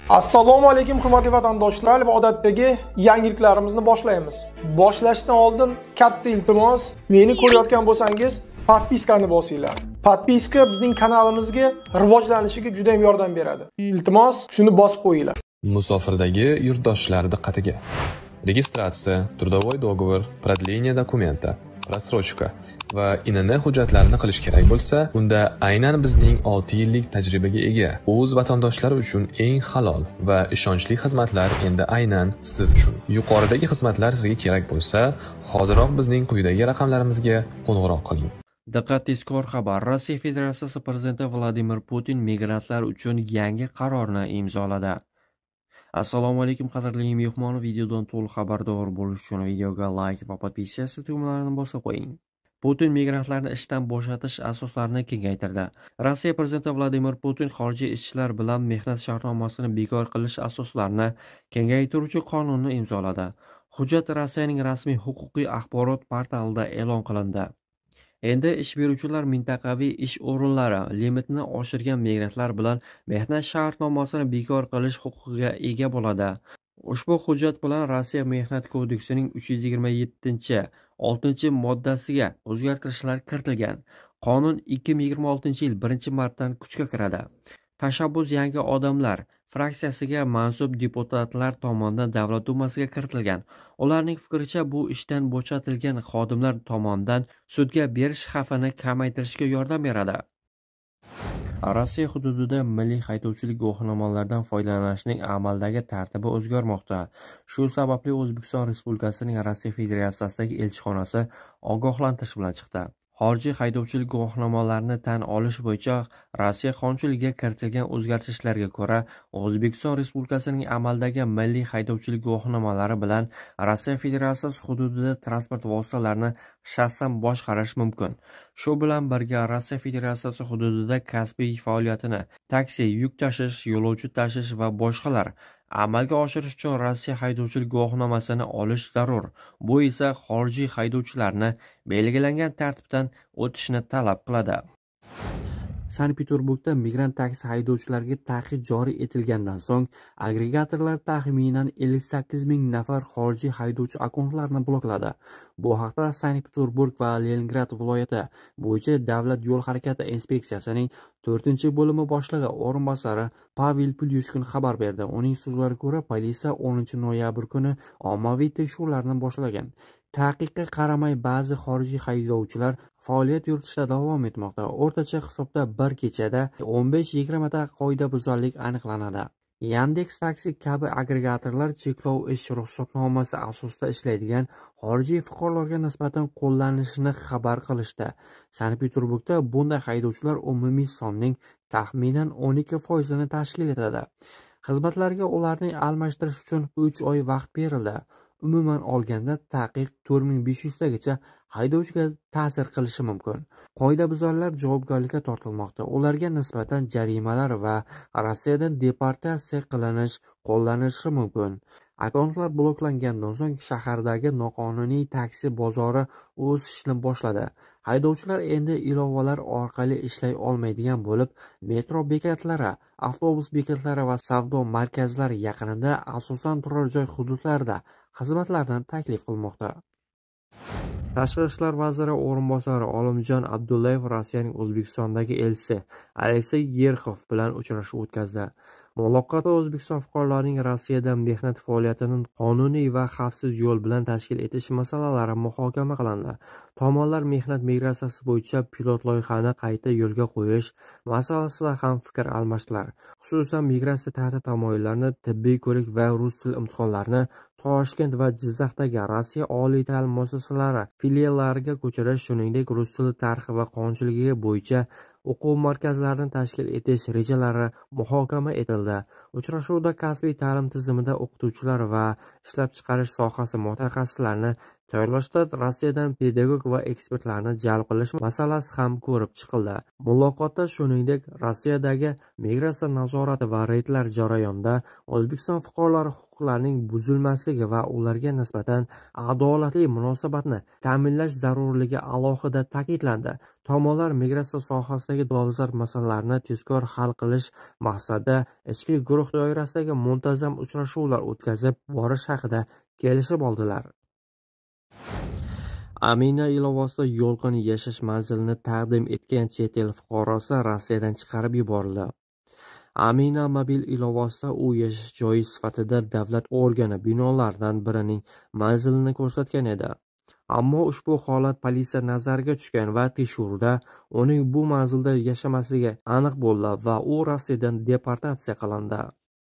Assalomu alaykum hurmatli vatandoshlar va odatdagi yangiliklarimizni boshlaymiz. Boshlashdan oldin katta iltimos, meni ko'rayotgan bo'lsangiz, podpiskani bosinglar. Podpiska bizning kanalimizga rivojlanishiga juda ham yordam beradi. Iltimos, shuni bosib qo'yinglar. Musofirdagi yurtdoshlar diqqatiga. Registratsiya, трудовой договор, продление документа, рассрочка va INN hujjatlarini qilish kerak bo'lsa, unda aynan bizning 6 yillik tajribaga ega o'z vatandoshlari uchun eng halol va ishonchli xizmatlar endi aynan siz uchun. Yuqoridagi xizmatlar sizga kerak bo'lsa, hoziroq bizning quyidagi raqamlarimizga qo'ng'iroq qiling. Diqqat, tezkor xabar. Rossiya Federatsiyasi prezidenti Vladimir Putin migrantlar uchun yangi qarorni imzoladi. Assalomu alaykum qadrli mehmon, videodan to'liq xabardor bo'lish uchun videoga like va podpiska tugmalarini bosib qo'ying. Putin migrantlarni ishdan bo'shatish asoslarini kengaytirdi. Rossiya prezidenti Vladimir Putin xorijiy ishchilar bilan mehnat shartnomasini bekor qilish asoslarini kengaytiruvchi qonunni imzoladi. Hujjat Rossiyaning rasmiy huquqiy axborot portalida e'lon qilindi. Endi ish beruvchilar mintaqaviy ish o'rinlari limitini oshirgan migrantlar bilan mehnat shartnomasini bekor qilish huquqiga ega bo'ladi. Ushbu hujjat bilan Rossiya Mehnat kodeksining 326-6-moddasiga o'zgartirishlar kiritilgan. Qonun 2026-yil 1-martdan kuchga kiradi. Tashabbus yangi odamlar fraksiyasiga mansub deputatlar tomonidan Davlat dumasiga kiritilgan. Ularning fikricha, bu ishdan bo'shatilgan xodimlar tomonidan sudga berish xavfini kamaytirishga yordam beradi. Rossiya hududida milliy haydovchilik guvohnomalaridan foydalanishning amaldagi tartibi o'zgarmoqda. Shu sababli O'zbekiston Respublikasining Rossiya Federatsiyasidagi elchixonasi ogohlantirish bilan chiqdi. Xorijiy haydovchilik guvohnomalarini tan olish bo'yicha Rossiya qonunchiligiga kiritilgan o'zgartirishlarga ko'ra, O'zbekiston Respublikasining amaldagi milliy haydovchilik guvohnomalari bilan Rossiya Federatsiyasi hududida transport vositalarini shaxsan boshqarish mumkin. Shu bilan birga Rossiya Federatsiyasi hududida kasbiy faoliyatini taksi, yuk tashish, yo'lovchi tashish va boshqalar amalga oshirish uchun Rossiya haydovchilik guvohnomasini olish zarur. Bu esa xorijiy haydovchilarni belgilangan tartibdan o'tishni talab qiladi. Sankt-Peterburgda migrant taksi haydovchilariga taqiq joriy etilgandan so'ng agregatorlar taxminan 58 ming nafar xorijiy haydovchi akkauntlarini blokladi. Bu haqda Sankt-Peterburg va Leningrad viloyati bo'yicha Davlat yo'l harakati inspeksiyasining 4-bo'limi boshlig'i o'rinbosari Pavel Pulyushkin xabar berdi. Uning so'zlariga ko'ra, politsiya 10-noyabr kuni ommaviy tekshiruvlarni boshlagan. Taqiqqa qaramay ba'zi xorijiy haydovchilar faoliyat yuritishda davom etmoqda. O'rtacha hisobda bir kechada 15-20 ta qoidabuzarlik aniqlanadi. Yandex Taksi kabi agregatorlar cheklov ish ruxsatnomasi asosida ishlaydigan xorijiy fuqarolarga nisbatan qo'llanilishini xabar qilishdi. Sankt-Peterburgda bunday haydovchilar umumiy sonning taxminan 12% tashkil etadi. Xizmatlarga ularni almashtirish uchun 3 oy vaqt berildi. Umuman olganda taqiq 4500 tagacha haydovchiga ta'sir qilishi mumkin. Qoidabuzarlar javobgarlikka tortilmoqda. Ularga nisbatan jarimalar va Rossiyadan deportatsiya qilinish qo'llanilishi mumkin. Akkauntlar bloklangandan so'ng shahardagi noqonuniy taksi bozori o'z ishini boshladi. Haydovchilar endi ilovalar orqali ishlay olmaydigan bo'lib, metro bekatlari, avtobus bekatlari va savdo markazlari yaqinida, asosan turar joy hududlarida xizmatlarni taklif qilmoqda. Tashqi ishlar vaziri o'rinbosari Olimjon Abdullayev Rossiyaning O'zbekistondagi elchisi Aleksey Yerxov bilan uchrashuv o'tkazdi. Muloqotda O'zbekiston fuqarolarining Rossiyada mehnat faoliyatini qonuniy va xavfsiz yo'l bilan tashkil etish masalalari muhokama qilindi. Tomonlar mehnat migratsiyasi bo'yicha pilot loyihani qayta yo'lga qo'yish masalasida ham fikr almashdilar. Xususan, migratsiya tartib-taomillarni, tibbiy ko'rik va rus tili imtihonlarini Toshkent va Jizzaxdagi Rossiya oliy ta'lim muassasalari filiallariga ko'chirish, shuningdek rus tili tarixi va qonunchiligi bo'yicha o'quv markazlarini tashkil etish rejalari muhokama etildi. Uchrashuvda kasbiy ta'lim tizimida o'qituvchilar va ishlab chiqarish sohasi mutaxassislarini Tayyorlashda Rossiyadan pedagog va ekspertlarni jalb qilish masalasi ham ko'rib chiqildi. Muloqotda shuningdek, Rossiyadagi migratsiya nazorati va reydlar jarayonida O'zbekiston fuqarolari huquqlarining buzilmasligi va ularga nisbatan adolatli munosabatni ta'minlash zarurligi alohida ta'kidlandi. Tomonlar migratsiya sohasidagi dolzarb masalalarni tezkor hal qilish maqsadida ichki guruh doirasidagi muntazam uchrashuvlar o'tkazib borish haqida kelishib oldilar. Amina ilovasida yolg'on yashash manzilini taqdim etgan chet el fuqarosi Rossiyadan chiqarib yuborildi. Amina mobil ilovasida u yashash joyi sifatida davlat organi binolaridan birining manzilini ko'rsatgan edi. Ammo ushbu holat politsiya nazariga tushgan va tekshiruvda uning bu manzilda yashamasligi aniq bo'ldi va u Rossiyadan deportatsiya qilindi.